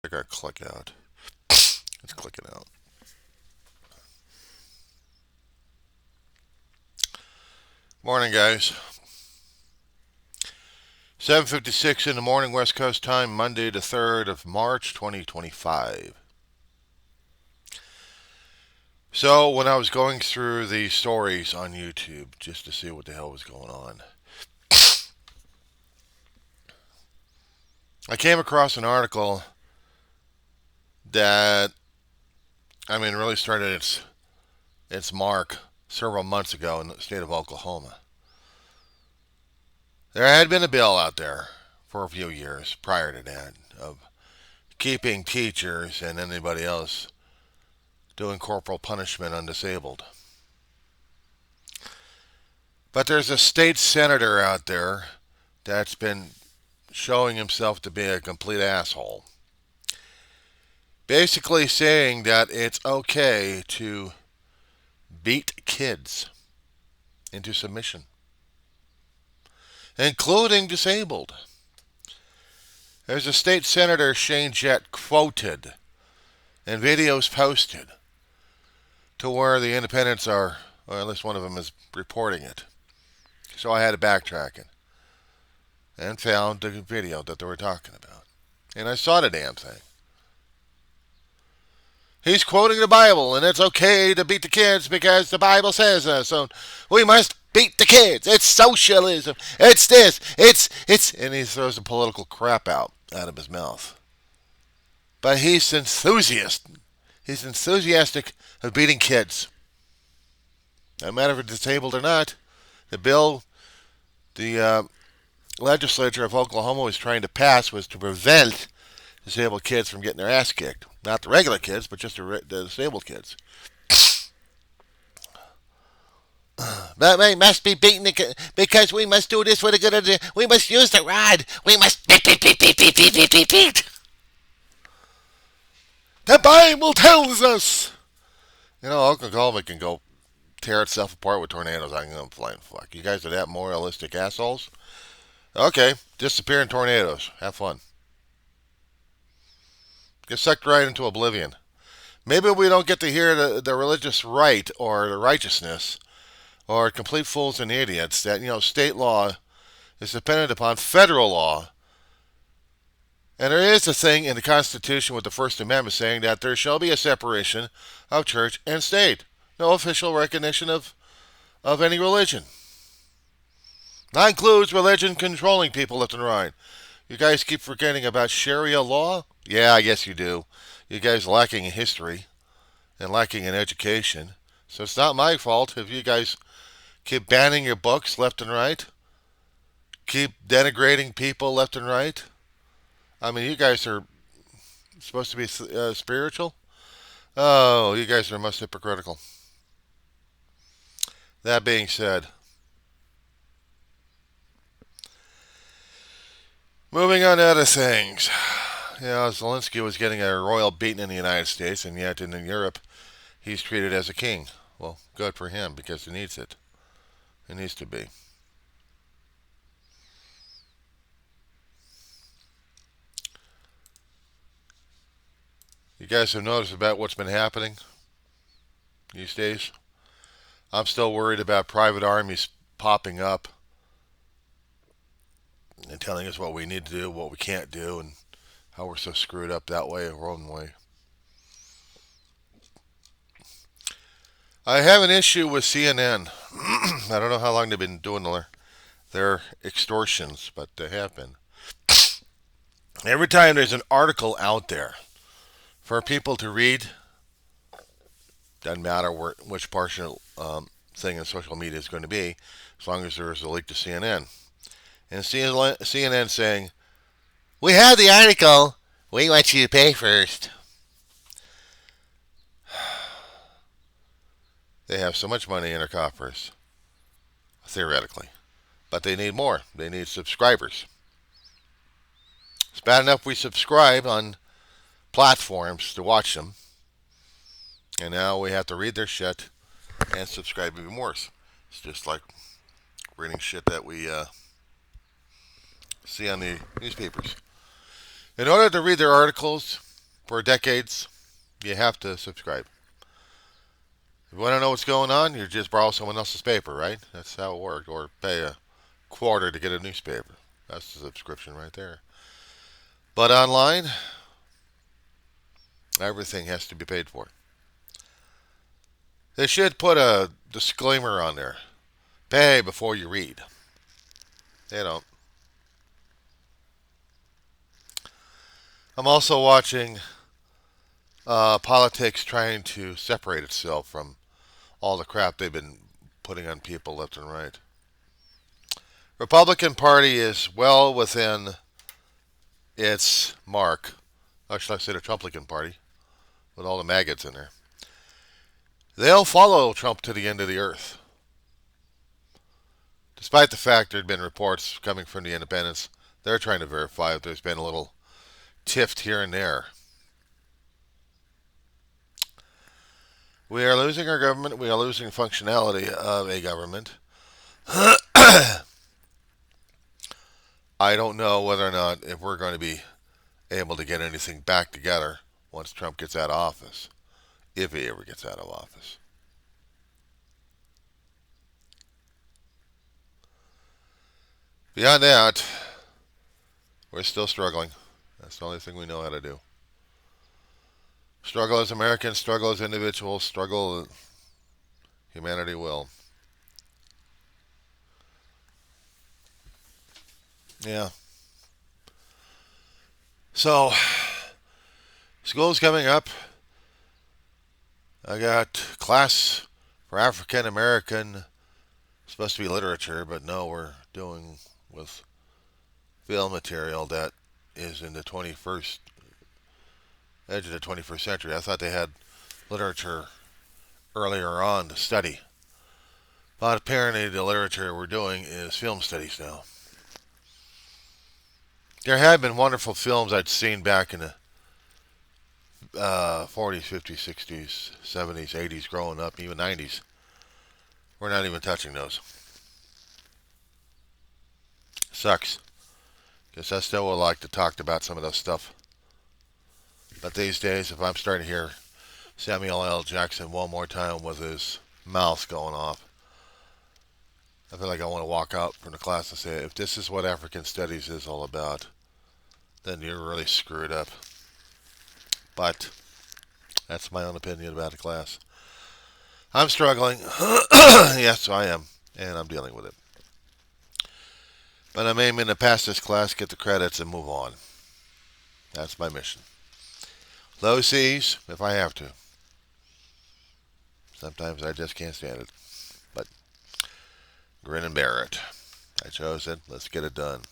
I gotta click out. Let's click it out. Morning, guys. 7:56 in the morning, West Coast time, Monday, the 3rd of March, 2025. So, when I was going through the stories on YouTube just to see what the hell was going on, I came across an article that, really started its mark several months ago in the state of Oklahoma. There had been a bill out there for a few years prior to that of keeping teachers and anybody else doing corporal punishment on disabled. But there's a state senator out there that's been showing himself to be a complete asshole. Basically saying that it's okay to beat kids into submission, including disabled. There's a state senator, Shane Jett, quoted and videos posted to where the independents are, or at least one of them is reporting it. So I had to backtrack it and found the video that they were talking about. And I saw the damn thing. He's quoting the Bible, and it's okay to beat the kids because the Bible says so. We must beat the kids. It's socialism. It's this. It's, and he throws the political crap out of his mouth. But he's enthusiast. He's enthusiastic of beating kids. No matter if it's disabled or not. The legislature of Oklahoma was trying to pass was to prevent disabled kids from getting their ass kicked. Not the regular kids, but just the disabled kids. But we must be beating the kids because we must do this with a good idea. We must use the rod. We must beat, beat, beat, beat, beat, beat, beat, beat, beat. The Bible tells us. Oklahoma can go tear itself apart with tornadoes. I can go flying fuck. You guys are that moralistic assholes? Okay, disappear in tornadoes. Have fun. Get sucked right into oblivion. Maybe we don't get to hear the religious right or the righteousness or complete fools and idiots that, state law is dependent upon federal law. And there is a thing in the Constitution with the First Amendment saying that there shall be a separation of church and state. No official recognition of any religion. That includes religion controlling people left and right. You guys keep forgetting about Sharia law? Yeah, I guess you do. You guys lacking in history and lacking in education. So it's not my fault if you guys keep banning your books left and right. Keep denigrating people left and right. You guys are supposed to be spiritual. Oh, you guys are most hypocritical. That being said, moving on to other things. Zelensky was getting a royal beating in the United States, and yet in Europe, he's treated as a king. Well, good for him because he needs it. It needs to be. You guys have noticed about what's been happening these days? I'm still worried about private armies popping up and telling us what we need to do, what we can't do, and how we're so screwed up that way or one way. I have an issue with CNN. I don't know how long they've been doing their extortions, but they have been. Every time there's an article out there for people to read, doesn't matter which partial thing in social media is going to be, as long as there's a link to CNN. And CNN saying, we have the article, we want you to pay first. They have so much money in their coffers, theoretically. But they need more. They need subscribers. It's bad enough we subscribe on platforms to watch them. And now we have to read their shit and subscribe even worse. It's just like reading shit that we see on the newspapers. In order to read their articles, for decades, you have to subscribe. If you want to know what's going on, you just borrow someone else's paper, right? That's how it worked. Or pay a quarter to get a newspaper. That's the subscription right there. But online, everything has to be paid for. They should put a disclaimer on there. Pay before you read. They don't. I'm also watching politics trying to separate itself from all the crap they've been putting on people left and right. Republican Party is well within its mark. Or should I say the Trumplican Party, with all the maggots in there. They'll follow Trump to the end of the earth. Despite the fact there had been reports coming from the independents, they're trying to verify if there's been a little tift here and there. We are losing our government. We are losing functionality of a government. I don't know whether or not if we're going to be able to get anything back together once Trump gets out of office, if he ever gets out of office. Beyond that, we're still struggling. That's the only thing we know how to do. Struggle as Americans, struggle as individuals, struggle humanity will. Yeah. So, school's coming up. I got class for African American. Supposed to be literature, but no, we're doing with film material that is in the 21st edge of the 21st century. I thought they had literature earlier on to study. But apparently the literature we're doing is film studies now. There have been wonderful films I'd seen back in the 40s, 50s, 60s, 70s, 80s, growing up, even 90s. We're not even touching those. Sucks. Guess I still would like to talk about some of those stuff. But these days, if I'm starting to hear Samuel L. Jackson one more time with his mouth going off, I feel like I want to walk out from the class and say, if this is what African Studies is all about, then you're really screwed up. But that's my own opinion about the class. I'm struggling. Yes, I am. And I'm dealing with it. But I'm aiming to pass this class, get the credits, and move on. That's my mission. Low C's, if I have to. Sometimes I just can't stand it. But grin and bear it. I chose it. Let's get it done.